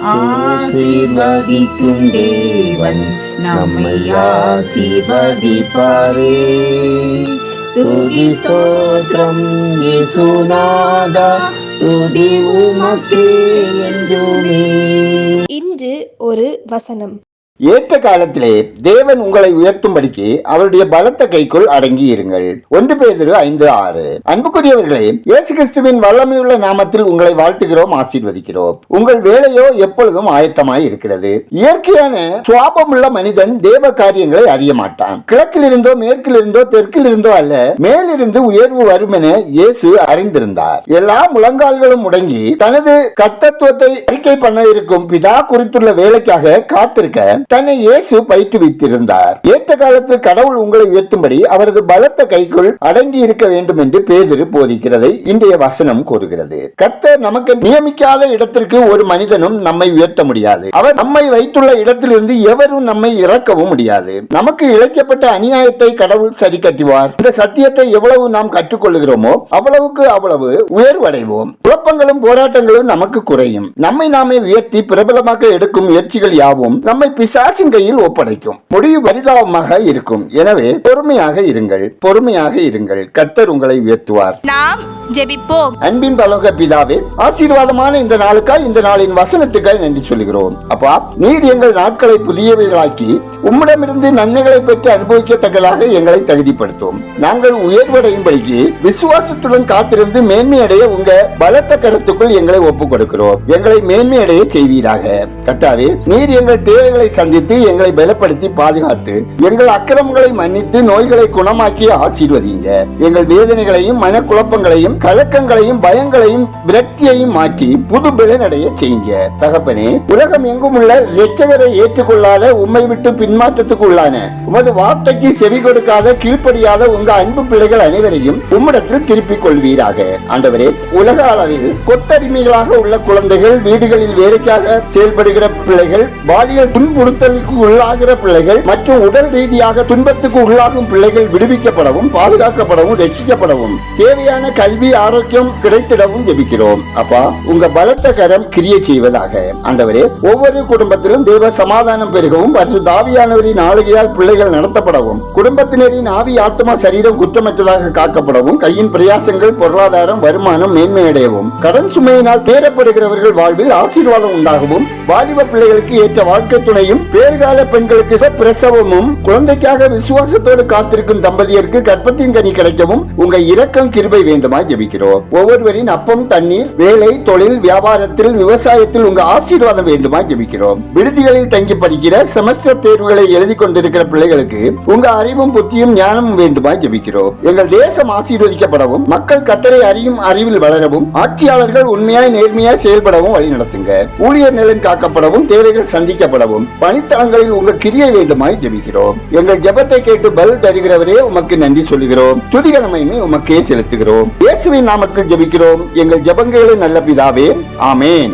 ஆசீர்வதிக்கும் தேவன் நம்மை ஆசீர்வதிப்பாரே. துதி ஸ்தோத்திரம் இயேசுநாதா, துதி உமக்கே என்றுமே. இன்று ஒரு வசனம். ஏற்ற காலத்திலே தேவன் உங்களை உயர்த்தும்படிக்கு அவருடைய பலத்த கைக்குள் அடங்கி இருங்கள். 1 பேதுரு 5:6. அன்புக்குரியவர்களே, இயேசு கிறிஸ்துவின் வல்லமையுள்ள நாமத்தில் உங்களை வாழ்த்துகிறோம், ஆசீர்வதிக்கிறோம். உங்கள் வேலையோ எப்பொழுதும் ஆயத்தமாய் இருக்கிறது. இயற்கையான சுவாபமுள்ள மனிதன் தேவ காரியங்களை அறிய மாட்டான். கிழக்கிலிருந்தோ மேற்கிலிருந்தோ தெற்கிலிருந்தோ அல்ல, மேலிருந்து உயர்வு வரும் என இயேசு அறிந்திருந்தார். எல்லா முழங்கால்களும் முடங்கி தனது கர்த்தத்துவத்தை அறிக்கை பண்ண இருக்கும் பிதா குறித்துள்ள வேலைக்காக காத்திருக்க தன்னை இயேசு பயிற்றுவித்திருந்தார். ஏற்ற காலத்தில் கடவுள் உங்களை உயர்த்தும்படி அவரது பலத்த கைக்குள் அடங்கி இருக்க வேண்டும் என்று பேதுரு போதிக்கிறதை இன்றைய வசனம் கூறுகிறது. கர்த்தர் நமக்கு நியமிக்காத இடத்திற்கு ஒரு மனிதனும் நம்மை உயர்த்த முடியாது. அவர் நம்மை வைத்துள்ள இடத்திலிருந்து எவரும் நம்மை இறக்கவும் முடியாது. நமக்கு இழைக்கப்பட்ட அநியாயத்தை கடவுள் சரி கட்டுவார். இந்த சத்தியத்தை எவ்வளவு நாம் கற்றுக்கொள்கிறோமோ அவ்வளவுக்கு அவ்வளவு உயர்வடைவோம். குழப்பங்களும் போராட்டங்களும் நமக்கு குறையும். நம்மை நாமே உயர்த்தி பிரபலமாக எடுக்கும் முயற்சிகள் யாவும் நம்மை பிசாசின் கையில் ஒப்படைக்கும். முடிவு பரிதாபமாக இருக்கும். எனவே பொறுமையாக இருங்கள். கர்த்தர் உங்களை உயர்த்துவார். நாம் ஜெபிப்போம். அன்பின் பரலோக பிதாவே, ஆசீர்வாதமான இந்த நாளுக்காய், இந்த நாளின் வசனத்துக்காய் நன்றி சொல்கிறோம். அப்பா, நீர் எங்கள் நாட்களை புதியவைகளாக்கி உம்மிடமிருந்து நன்மைகளை பெற்று அனுபவிக்கத்தக்கதாக எங்களை தகுதிப்படுத்தும். நாங்கள் உயர்வடையும்படிக்கு விசுவாசத்துடன் காத்திருந்து மேன்மையடைய உங்க பலத்த கருத்துக்குள் எங்களை ஒப்புக் கொடுக்கிறோம். எங்களை மேன்மையடைய செய்வீராக. கர்த்தாவே, நீர் எங்கள் தேவைகளை சந்தித்து எங்களை பலப்படுத்தி பாதுகாத்து எங்கள் அக்கிரமங்களை மன்னித்து நோய்களை குணமாக்கி ஆசீர்வதிங்க. எங்கள் வேதனைகளையும் மனக்குழப்பங்களையும் கலக்கங்களையும் பயங்களையும் விரக்தியையும் மாற்றி புது பலனடைய செய்யுங்க. தகப்பனே, உலகம் எங்கும் உள்ள இரட்சகரை ஏற்றுக்கொள்ளாத, உம்மை விட்டு பின்மாற்றத்துக்கு உள்ளான, உமது வார்த்தைக்கு செவி கொடுக்காத, கீழ்ப்படியாத உங்க அன்பு பிள்ளைகள் அனைவரையும் உம்மிடத்தில் திருப்பிக் கொள்வீராக. ஆண்டவரே, உலக அளவில் கொத்தடிமைகளாக உள்ள குழந்தைகள், வீடுகளில் வேலைக்காக செயல்படுகிற பிள்ளைகள், பாலியல் துன்புறுத்தலுக்கு உள்ளாகிற பிள்ளைகள் மற்றும் உடல் ரீதியாக துன்பத்துக்கு உள்ளாகும் பிள்ளைகள் விடுவிக்கப்படவும், பாதுகாக்கப்படவும், ரட்சிக்கப்படவும், தேவையான கல்வி ஆரோக்கியம் கிடைத்திடவும் ஜெபிக்கிறோம். அப்பா, உங்க பலத்த கரம் கிரியை செய்வதாக. ஆண்டவரே, ஒவ்வொரு குடும்பத்திலும் தேவ சமாதானம் பெருகவும், ஆவியானவரின் ஆளுகையால் பிள்ளைகள் நடத்தப்படவும், குடும்பத்தினரின் ஆவி ஆத்மா சரீரம் குற்றமற்றதாக காக்கப்படவும், கையின் பிரயாசங்கள் பொருளாதாரம் வருமானம் மேன்மையடையவும், கடன் சுமையினால் தேரப்படுகிறவர்கள் வாழ்வில் ஆசீர்வாதம் உண்டாகவும், வாலிப பிள்ளைகளுக்கு ஏற்ற வாழ்க்கை துணையும், பேறுகால பெண்களுக்கு பிரசவமும், குழந்தைக்காக விசுவாசத்தோடு காத்திருக்கும் தம்பதியருக்கு கற்பத்தின் கனி கிடைக்கவும் உங்க இரக்கம் கிருபை வேண்டுமா ஜெபிக்கிறோம். ஒவ்வொருவரின் அப்பம், தண்ணீர், வேலை, தொழில், வியாபாரத்தில், விவசாயத்தில் உங்க ஆசீர்வாதம் வேண்டுமா ஜெபிக்கிறோம். விடுதிகளில் தங்கி படிக்கிற செமஸ்டர் தேர்வுகளை எழுதி கொண்டிருக்கிற பிள்ளைகளுக்கு உங்க அறிவும் புத்தியும் ஞானமும் வேண்டுமா ஜெபிக்கிறோம். எங்கள் தேசம் ஆசீர்வதிக்கப்படவும், மக்கள் கர்த்தரை அறியும் அறிவில் வளரவும், ஆட்சியாளர்கள் உண்மையாய் நேர்மையாய் செயல்படவும் வழி நடத்துங்க. ஊழியர் நிலம் காக்கப்படவும், தேவைகள் சந்திக்கப்படவும், பணித்தளங்களில் உங்க கிரியை வேண்டுமாய் ஜெபிக்கிறோம். எங்கள் ஜெபத்தை கேட்டு பதில் தருகிறவரே, உமக்கு நன்றி சொல்லுகிறோம். துதிகரமையுமே உமக்கே செலுத்துகிறோம். இயேசுவின் நாமத்தில் ஜெபிக்கிறோம் எங்கள் ஜெபங்களை நல்ல பிதாவே, ஆமேன்.